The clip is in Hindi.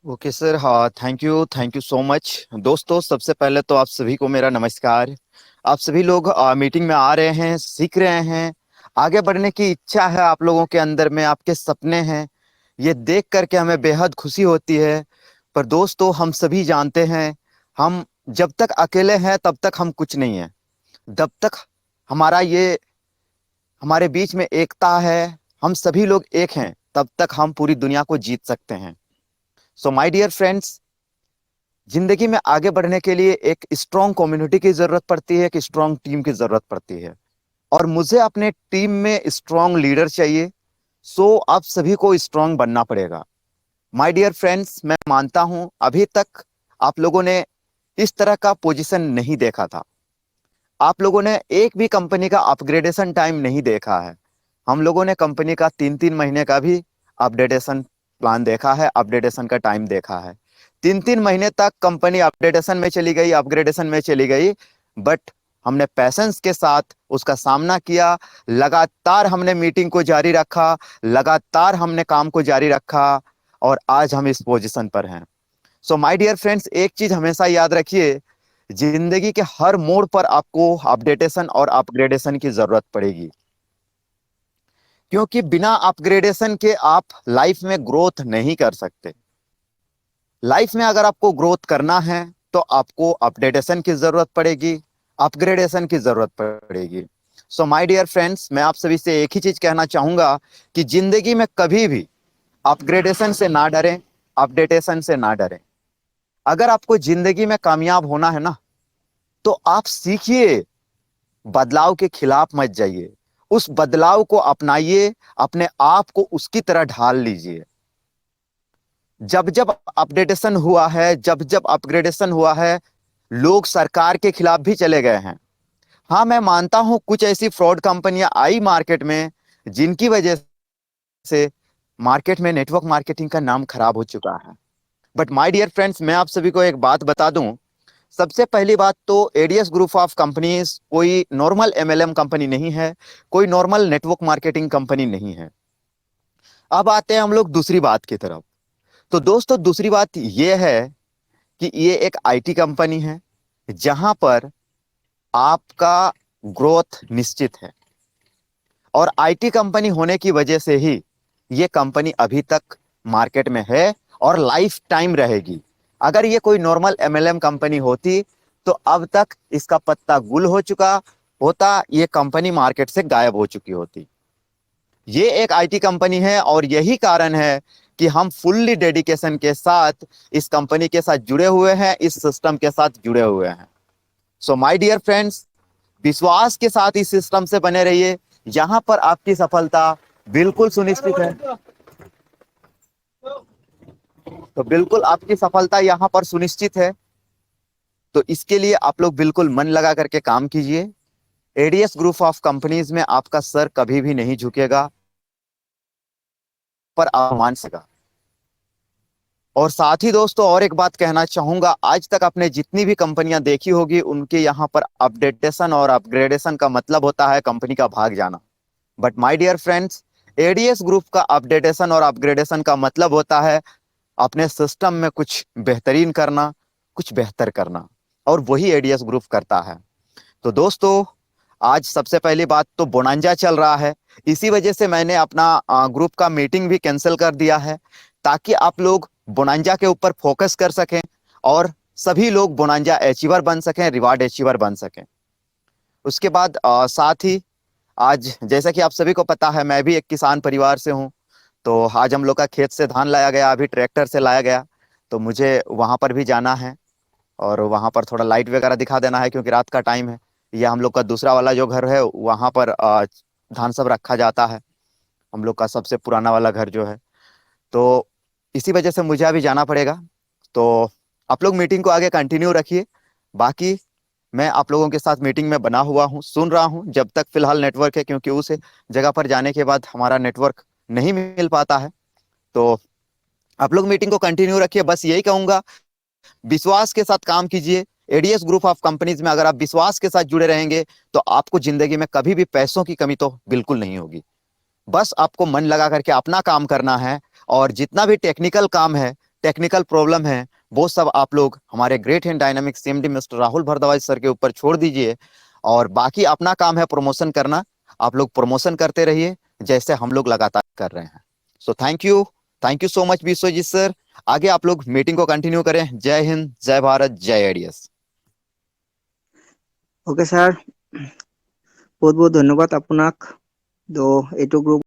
ओके सर, हाँ, थैंक यू सो मच। दोस्तों, सबसे पहले तो आप सभी को मेरा नमस्कार। आप सभी लोग मीटिंग में आ रहे हैं, सीख रहे हैं, आगे बढ़ने की इच्छा है आप लोगों के अंदर में, आपके सपने हैं। ये देख करके हमें बेहद खुशी होती है। पर दोस्तों, हम सभी जानते हैं, हम जब तक अकेले हैं तब तक हम कुछ नहीं हैं। जब तक हमारा ये हमारे बीच में एकता है, हम सभी लोग एक हैं, तब तक हम पूरी दुनिया को जीत सकते हैं। सो माय डियर फ्रेंड्स, जिंदगी में आगे बढ़ने के लिए एक स्ट्रांग कम्युनिटी की जरूरत पड़ती है, एक स्ट्रांग टीम की जरूरत पड़ती है। और मुझे अपने टीम में स्ट्रांग लीडर चाहिए। सो आप सभी को स्ट्रांग बनना पड़ेगा। माय डियर फ्रेंड्स, मैं मानता हूं अभी तक आप लोगों ने इस तरह का पोजीशन नहीं देखा था। आप लोगों ने एक भी कंपनी का अपग्रेडेशन टाइम नहीं देखा है। हम लोगों ने कंपनी का 3-3 महीने का भी अपडेटेशन प्लान देखा है, अपडेटेशन का टाइम देखा है। 3-3 महीने तक कंपनी अपडेटेशन में चली गई, अपग्रेडेशन में चली गई। बट हमने पैसेंस के साथ उसका सामना किया। लगातार हमने मीटिंग को जारी रखा, लगातार हमने काम को जारी रखा, और आज हम इस पोजीशन पर हैं। सो माय डियर फ्रेंड्स, एक चीज हमेशा याद रखिए, जिंदगी के हर मोड़ पर आपको अपडेटेशन और अपग्रेडेशन की जरूरत पड़ेगी। क्योंकि बिना अपग्रेडेशन के आप लाइफ में ग्रोथ नहीं कर सकते। लाइफ में अगर आपको ग्रोथ करना है तो आपको अपडेटेशन की जरूरत पड़ेगी, अपग्रेडेशन की जरूरत पड़ेगी। सो माय डियर फ्रेंड्स, मैं आप सभी से एक ही चीज कहना चाहूंगा कि जिंदगी में कभी भी अपग्रेडेशन से ना डरें, अपडेटेशन से ना डरें। अगर आपको जिंदगी में कामयाब होना है ना, तो आप सीखिए, बदलाव के खिलाफ मत जाइए, उस बदलाव को अपनाइए, अपने आप को उसकी तरह ढाल लीजिए। जब जब अपडेटेशन हुआ है, जब जब अपग्रेडेशन हुआ है, लोग सरकार के खिलाफ भी चले गए हैं। हाँ, मैं मानता हूं कुछ ऐसी फ्रॉड कंपनियां आई मार्केट में, जिनकी वजह से मार्केट में नेटवर्क मार्केटिंग का नाम खराब हो चुका है। बट माय डियर फ्रेंड्स, मैं आप सभी को एक बात बता दूं। सबसे पहली बात तो एडीएस ग्रुप ऑफ कंपनीज कोई नॉर्मल एमएलएम कंपनी नहीं है, कोई नॉर्मल नेटवर्क मार्केटिंग कंपनी नहीं है। अब आते हैं हम लोग दूसरी बात की तरफ। तो दोस्तों, दूसरी बात यह है कि ये एक आईटी कंपनी है, जहां पर आपका ग्रोथ निश्चित है। और आईटी कंपनी होने की वजह से ही ये कंपनी अभी तक मार्केट में है और लाइफ टाइम रहेगी। अगर ये कोई नॉर्मल एमएलएम कंपनी होती तो अब तक इसका पत्ता गुल हो चुका होता, ये कंपनी मार्केट से गायब हो चुकी होती। ये एक आईटी कंपनी है और यही कारण है कि हम फुल्ली डेडिकेशन के साथ इस कंपनी के साथ जुड़े हुए हैं, इस सिस्टम के साथ जुड़े हुए हैं। सो माय डियर फ्रेंड्स, विश्वास के साथ इस सिस्टम से बने रहिए। यहां पर आपकी सफलता बिल्कुल सुनिश्चित है। तो बिल्कुल आपकी सफलता यहां पर सुनिश्चित है। तो इसके लिए आप लोग बिल्कुल मन लगा करके काम कीजिए। एडीएस ग्रुप ऑफ कंपनीज में आपका सर कभी भी नहीं झुकेगा, पर आप मान सका। और साथ ही दोस्तों, और एक बात कहना चाहूंगा, आज तक आपने जितनी भी कंपनियां देखी होगी, उनके यहाँ पर अपडेटेशन और अपग्रेडेशन का मतलब होता है कंपनी का भाग जाना। But my dear friends, ADS group का अपडेटेशन और अपग्रेडेशन का मतलब होता है अपने सिस्टम में कुछ बेहतरीन करना, कुछ बेहतर करना। और वही एडीएस ग्रुप करता है। तो दोस्तों, आज सबसे पहली बात तो बोनांजा चल रहा है। इसी वजह से मैंने अपना ग्रुप का मीटिंग भी कैंसिल कर दिया है, ताकि आप लोग बोनांजा के ऊपर फोकस कर सकें और सभी लोग बोनांजा अचीवर बन सकें, रिवार्ड अचीवर बन सकें। उसके बाद साथ ही आज, जैसा कि आप सभी को पता है, मैं भी एक किसान परिवार से हूं। तो आज हम लोग का खेत से धान लाया गया, अभी ट्रैक्टर से लाया गया। तो मुझे वहां पर भी जाना है और वहां पर थोड़ा लाइट वगैरह दिखा देना है, क्योंकि रात का टाइम है। यह हम लोग का दूसरा वाला जो घर है, वहां पर धान सब रखा जाता है, हम लोग का सबसे पुराना वाला घर जो है। तो इसी वजह से मुझे अभी जाना पड़ेगा। तो आप लोग मीटिंग को आगे कंटिन्यू रखिए। बाकी मैं आप लोगों के साथ मीटिंग में बना हुआ हूँ, सुन रहा हूँ जब तक फिलहाल नेटवर्क है, क्योंकि उस जगह पर जाने के बाद हमारा नेटवर्क नहीं मिल पाता है। तो आप लोग मीटिंग को कंटिन्यू रखिए। बस यही कहूंगा, विश्वास के साथ काम कीजिए। एडीएस ग्रुप ऑफ कंपनीज में अगर आप विश्वास के साथ जुड़े रहेंगे, तो आपको जिंदगी में कभी भी पैसों की कमी तो बिल्कुल नहीं होगी। बस आपको मन लगा करके अपना काम करना है, और जितना भी टेक्निकल काम है टेक्निकल प्रॉब्लम है, वो सब आप लोग हमारे great and dynamic CMD mister Rahul Bhardwaj sir के ऊपर छोड़ दीजिए। और बाकी अपना काम है प्रमोशन करना, आप लोग प्रमोशन करते रहिए जैसे हम लोग लगातार कर रहे हैं। So thank you so much Vishwajeet sir. आगे आप लोग मीटिंग को कंटिन्यू करें। जय हिंद, जय भारत, जय एडीएस। ओके सर, बहुत बहुत धन्यवाद आपनाक। तो এইটো গ্ৰুপ